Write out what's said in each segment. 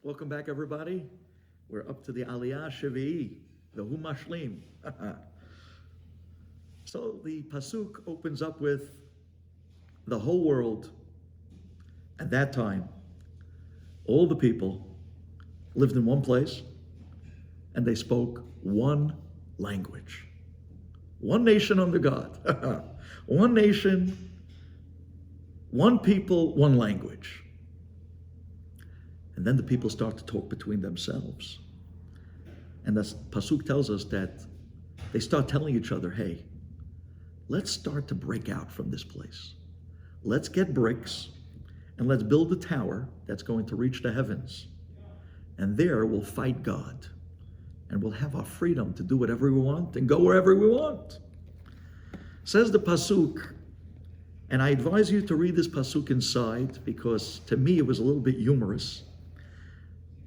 Welcome back, everybody. We're up to the Aliyah Shavi'i, the Humashlim. So the Pasuk opens up with the whole world. At that time, all the people lived in one place and they spoke one language. One nation under God. One nation, one people, one language. And then the people start to talk between themselves. And the Pasuk tells us that they start telling each other, hey, let's start to break out from this place. Let's get bricks and let's build a tower that's going to reach the heavens. And there we'll fight God. And we'll have our freedom to do whatever we want and go wherever we want. Says the Pasuk, and I advise you to read this Pasuk inside because to me it was a little bit humorous.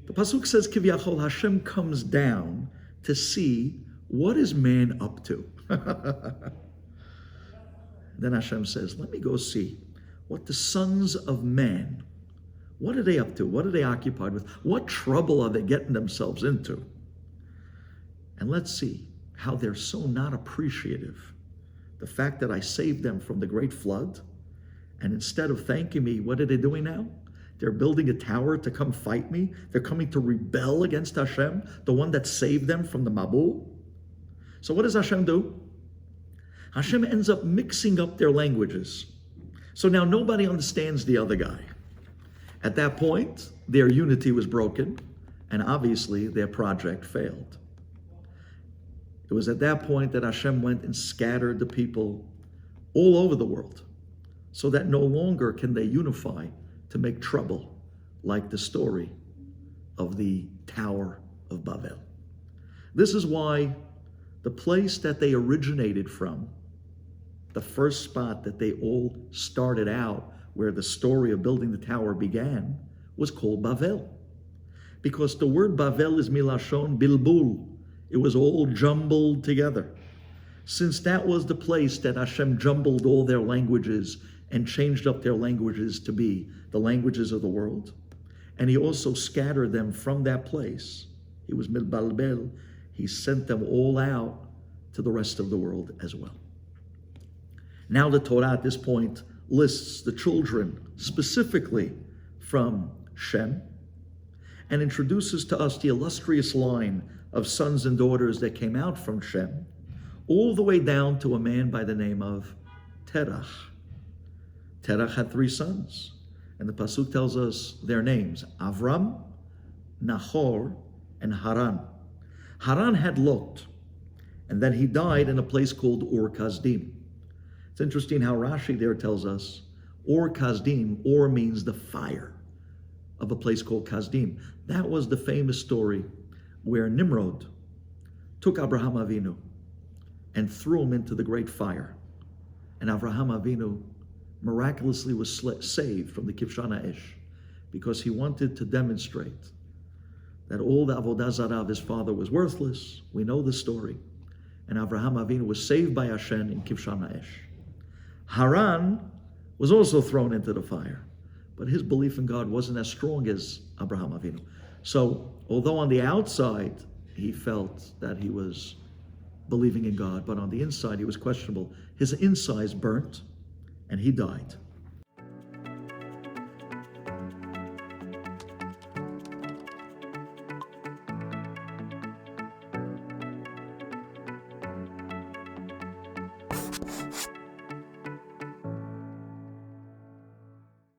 The Pasuk says, Kivyachol, Hashem comes down to see what is man up to. Then Hashem says, let me go see what the sons of man, what are they up to? What are they occupied with? What trouble are they getting themselves into? And let's see how they're so not appreciative. The fact that I saved them from the great flood, and instead of thanking me, what are they doing now? They're building a tower to come fight me. They're coming to rebel against Hashem, the one that saved them from the Mabul. So what does Hashem do? Hashem ends up mixing up their languages. So now nobody understands the other guy. At that point, their unity was broken, and obviously their project failed. It was at that point that Hashem went and scattered the people all over the world, so that no longer can they unify to make trouble, like the story of the Tower of Babel. This is why the place that they originated from, the first spot that they all started out, where the story of building the tower began, was called Bavel. Because the word Bavel is milashon bilbul. It was all jumbled together. Since that was the place that Hashem jumbled all their languages and changed up their languages to be the languages of the world, and he also scattered them from that place. He was milbalbel. He sent them all out to the rest of the world as well. Now the Torah at this point lists the children specifically from Shem and introduces to us the illustrious line of sons and daughters that came out from Shem, all the way down to a man by the name of Terach. Terach had 3 sons, and the Pasuk tells us their names, Avram, Nahor, and Haran. Haran had Lot, and then he died in a place called Ur Kasdim. It's interesting how Rashi there tells us Ur Kasdim, Ur means the fire of a place called Kasdim. That was the famous story where Nimrod took Abraham Avinu and threw him into the great fire. And Abraham Avinu miraculously was saved from the Kivshana Esh because he wanted to demonstrate that all the Avodah Zarah of his father was worthless. We know the story. And Abraham Avinu was saved by Hashem in Kivshana Esh. Haran was also thrown into the fire, but his belief in God wasn't as strong as Abraham Avinu. So, although on the outside he felt that he was believing in God, but on the inside he was questionable. His insides burnt, and he died.